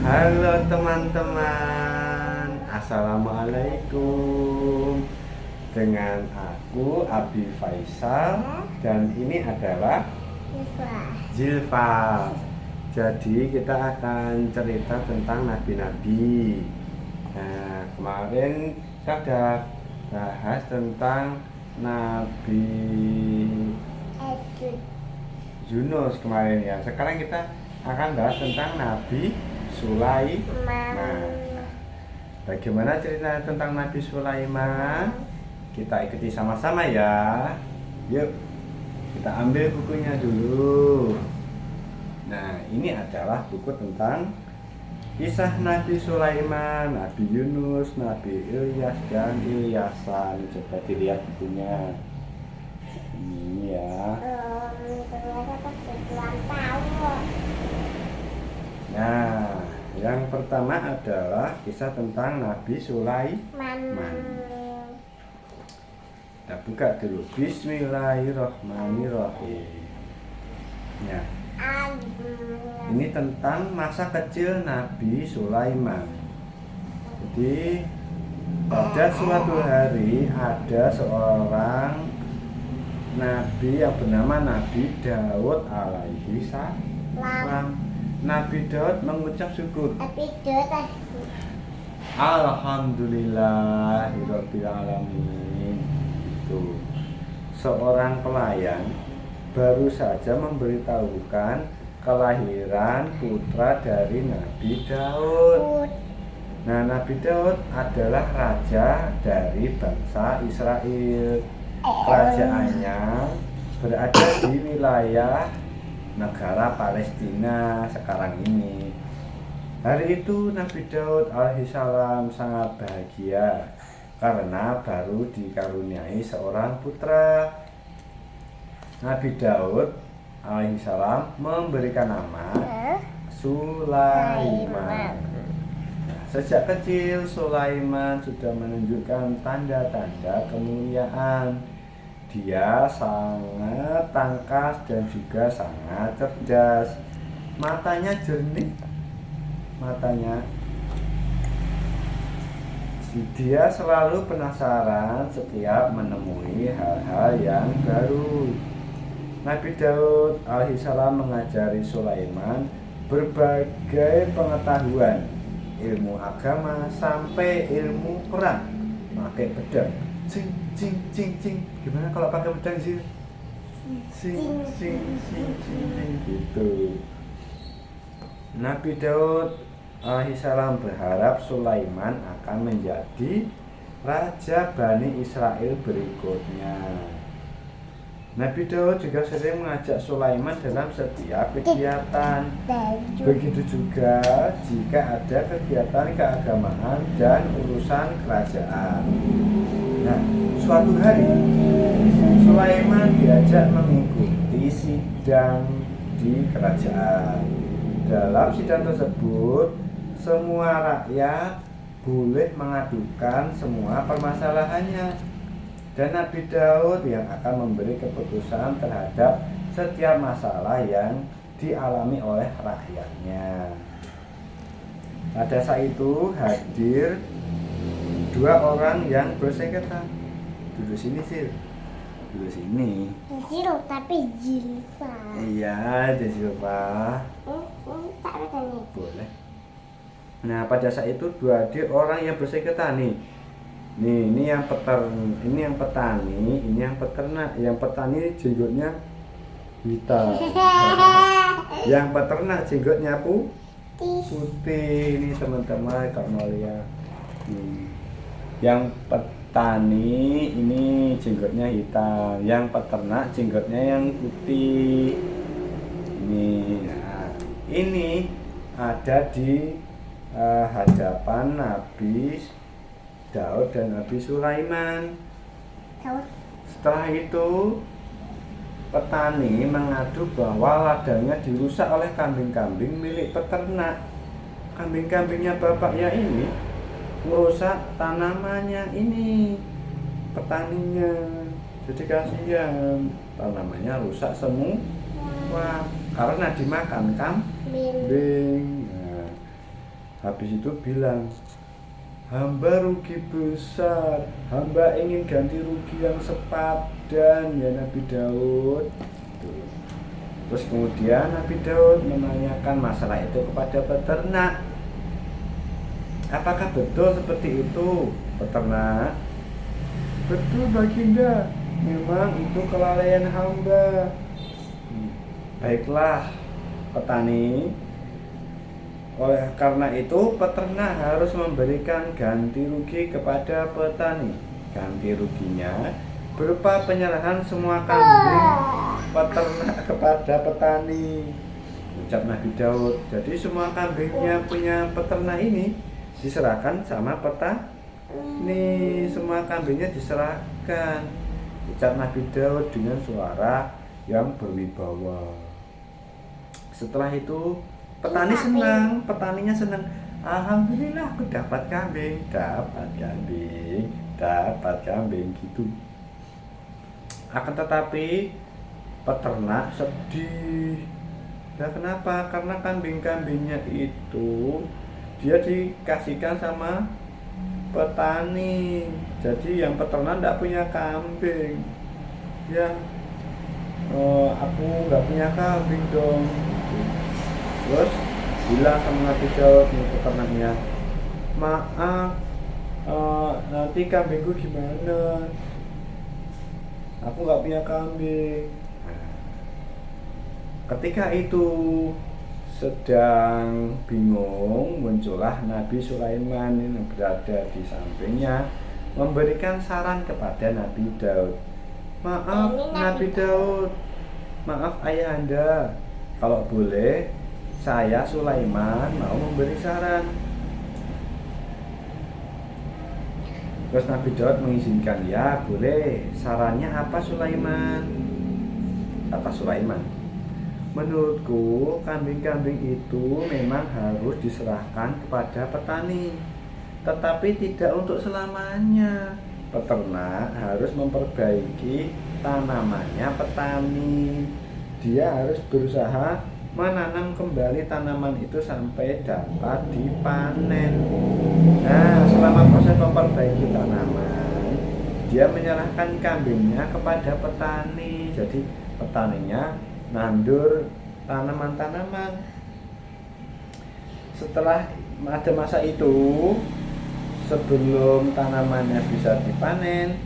Halo teman-teman, Assalamualaikum. Dengan aku Abi Faisal dan ini adalah Zilfa. Jadi kita akan cerita tentang nabi-nabi. Nah, kemarin saya sudah bahas tentang Nabi Yunus kemarin ya. Sekarang kita akan bahas tentang Nabi Sulaiman. Bagaimana cerita tentang Nabi Sulaiman? Kita ikuti sama-sama ya. Yuk, kita ambil bukunya dulu. Nah, ini adalah buku tentang kisah Nabi Sulaiman, Nabi Yunus, Nabi Ilyas, dan Ilyasan. Coba dilihat bukunya. Ini ya. Nah, yang pertama adalah kisah tentang Nabi Sulaiman. Kita buka dulu. Bismillahirrahmanirrahim. Ya. Ini tentang masa kecil Nabi Sulaiman. Jadi pada suatu hari ada seorang nabi yang bernama Nabi Daud alaihi salam. Nabi Daud mengucap syukur. Alhamdulillahirabbil alamin. Itu seorang pelayan baru saja memberitahukan kelahiran putra dari Nabi Daud. Nah, Nabi Daud adalah raja dari bangsa Israel. Kerajaannya berada di wilayah negara Palestina sekarang ini. Hari itu Nabi Daud alaihissalam sangat bahagia karena baru dikaruniai seorang putra. Nabi Daud alaihissalam memberikan nama Sulaiman. Nah, sejak kecil Sulaiman sudah menunjukkan tanda-tanda kemuliaan. Dia sangat tangkas dan juga sangat cerdas. Matanya jernih. Dia selalu penasaran setiap menemui hal-hal yang baru. Nabi Daud alaihissalam mengajari Sulaiman berbagai pengetahuan, ilmu agama sampai ilmu perang, pakai pedang. Cing cing cing cing. Gimana kalau pakai pedang sih? Cing cing cing cing gitu. Nabi Daud alaihissalam berharap Sulaiman akan menjadi raja Bani Israel berikutnya. Nabi Daud juga sering mengajak Sulaiman dalam setiap kegiatan. Begitu juga jika ada kegiatan keagamaan dan urusan kerajaan. Nah, suatu hari Sulaiman diajak mengikuti sidang di kerajaan. Dalam sidang tersebut, semua rakyat boleh mengadukan semua permasalahannya, dan Nabi Daud yang akan memberi keputusan terhadap setiap masalah yang dialami oleh rakyatnya. Pada saat itu hadir dua orang yang bersengketa. Duduk sini sih. Duduk sini. Tapi Zilfa. Iya, Zilfa. Boleh. Nah, pada saat itu dua orang yang bersengketa nih. Ini yang ini yang petani, ini yang peternak. Yang petani jenggotnya hitam. Yang peternak jenggotnya putih. Ini teman-teman kalau mau lihat. Yang petani ini jenggotnya hitam, yang peternak jenggotnya yang putih. Ini ada di hadapan Nabi Daud dan Nabi Sulaiman. Setelah itu petani mengadu bahwa ladangnya dirusak oleh kambing-kambing milik peternak. Kambing-kambingnya bapaknya ini merusak tanamannya ini, petaninya. Jadi kasihan, tanamannya rusak semua karena dimakan kambing. Nah, Habis itu bilang, hamba rugi besar, hamba ingin ganti rugi yang sepadan ya Nabi Daud. Tuh. Terus kemudian Nabi Daud menanyakan masalah itu kepada peternak. Apakah betul seperti itu, peternak? Betul baginda, memang itu kelalaian hamba. Baiklah petani, oleh karena itu peternak harus memberikan ganti rugi kepada petani. Ganti ruginya berupa penyerahan semua kambing peternak kepada petani, ucap Nabi Daud. Jadi semua kambingnya punya peternak ini diserahkan sama petani, semua kambingnya diserahkan, ucap Nabi Daud dengan suara yang berwibawa. Setelah itu petaninya senang. Alhamdulillah aku dapat kambing gitu. Akan tetapi peternak sedih. Nah, kenapa? Karena kambing-kambingnya itu dia dikasihkan sama petani. Jadi yang peternak tidak punya kambing. Ya, aku nggak punya kambing dong. Terus bilang sama Nabi Daud nih peternaknya, maaf, nanti kambingku gimana? Aku nggak punya kambing. Ketika itu sedang bingung, muncullah Nabi Sulaiman yang berada di sampingnya memberikan saran kepada Nabi Daud. Maaf Nabi Daud, maaf ayahanda, kalau boleh saya Sulaiman mau memberi saran. Terus Nabi Daud mengizinkan, ya boleh, sarannya apa Sulaiman? Kata Sulaiman, menurutku kambing-kambing itu memang harus diserahkan kepada petani, tetapi tidak untuk selamanya. Peternak harus memperbaiki tanamannya petani. Dia harus berusaha menanam kembali tanaman itu sampai dapat dipanen. Nah, selama proses memperbaiki tanaman, dia menyerahkan kambingnya kepada petani. Jadi petaninya nandur tanaman-tanaman. Setelah ada masa itu, sebelum tanamannya bisa dipanen,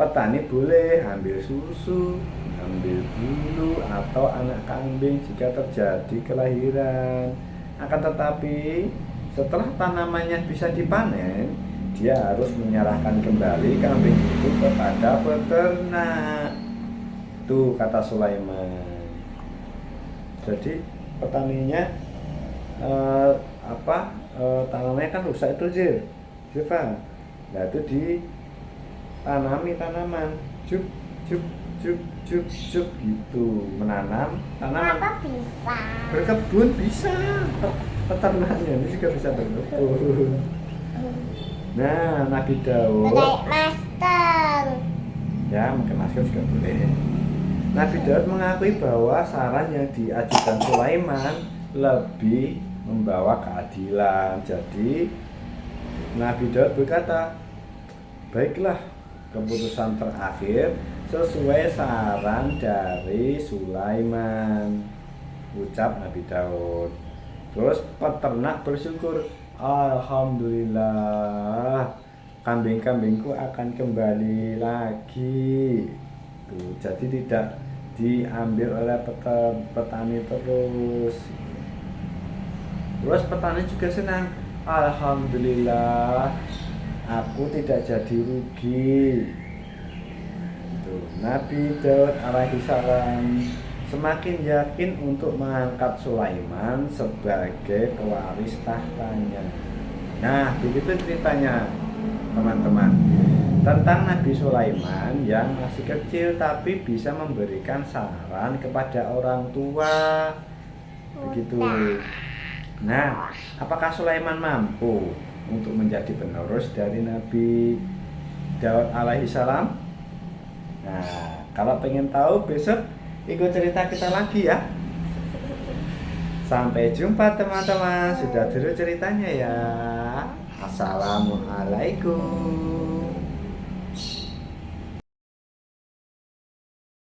petani boleh ambil susu, ambil bulu atau anak kambing jika terjadi kelahiran. Akan tetapi setelah tanamannya bisa dipanen, dia harus menyerahkan kembali kambing itu kepada peternak. Tuh kata Sulaiman. Jadi petaninya tanamannya kan rusak itu Ziva. Nah itu ditanami tanaman, juk gitu, menanam tanaman. Apa bisa? Berkebun bisa, peternaknya ini juga bisa berkebun. Nah, Nabi Daud Pakai masker. ya, mungkin masker juga boleh. Nabi Daud mengakui bahwa saran yang diajukan Sulaiman lebih membawa keadilan. Jadi Nabi Daud berkata, baiklah, keputusan terakhir sesuai saran dari Sulaiman, ucap Nabi Daud. Terus peternak bersyukur, alhamdulillah, kambing-kambingku akan kembali lagi. Tuh, jadi tidak diambil oleh petani terus. Terus petani juga senang, alhamdulillah, aku tidak jadi rugi. Nabi Daud alaihi salam semakin yakin untuk mengangkat Sulaiman sebagai pewaris tahtanya. Nah, begitu ceritanya teman-teman tentang Nabi Sulaiman yang masih kecil tapi bisa memberikan saran kepada orang tua. Begitu. Nah, apakah Sulaiman mampu untuk menjadi penerus dari Nabi Daud alaihi salam? Nah, kalau pengen tahu besok ikut cerita kita lagi ya. Sampai jumpa teman-teman. Sudah dulu ceritanya ya. Assalamualaikum.